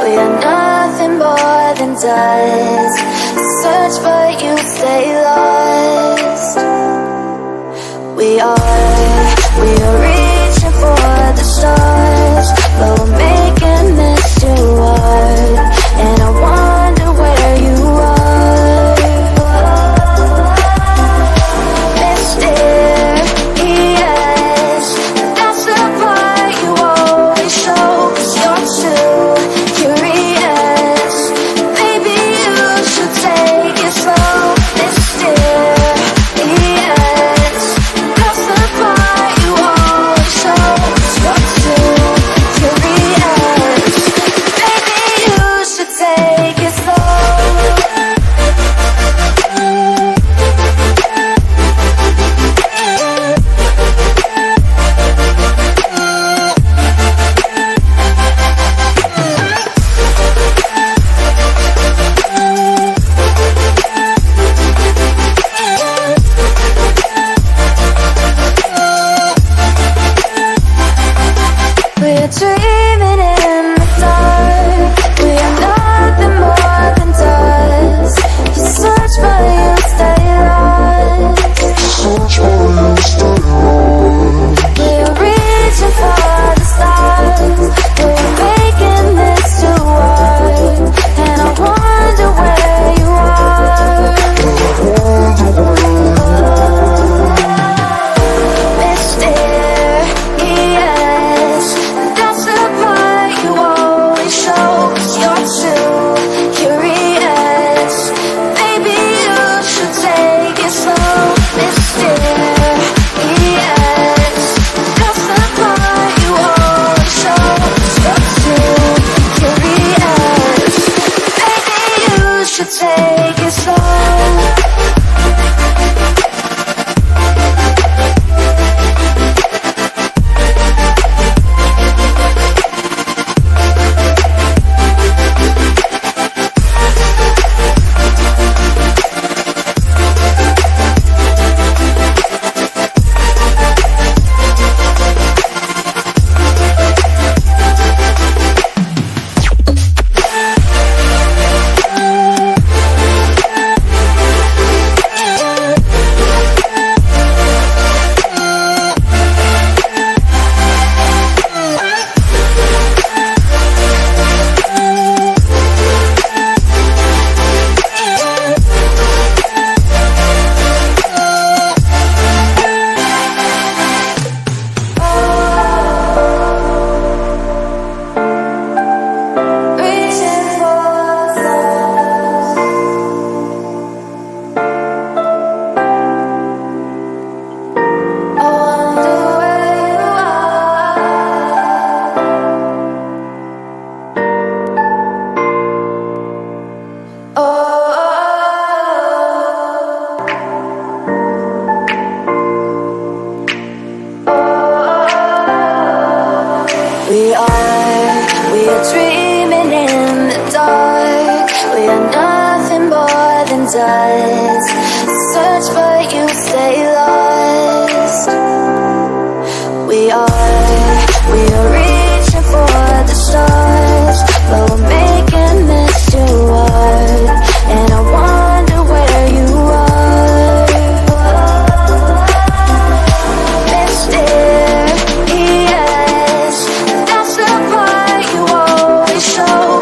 We are nothing more than dust. Search but you stay lost. We are reaching for the stars, but we're making this too hard. And I wonder where you are. Mysterious, that's the part you always show. 'Cause you're too curious. Maybe you should take it slow. Mysterious, that's the part you always show. 'Cause you're too curious. Maybe you should take it slow. We're dreaming in the dark. We are nothing more than dust. You search but you stay lost. We're reaching for the stars. We're making this too hard. And I wonder where you are. Mysterious, that's the part you always show. 'Cause you're too curious. Maybe you should take it slow. Mysterious, that's the part you always show. 'Cause you're too curious. Maybe you should take it slow. Reaching for the stars. I wonder where you are. Oh, we are dreaming in the dark. We are nothing more than dust. Search but you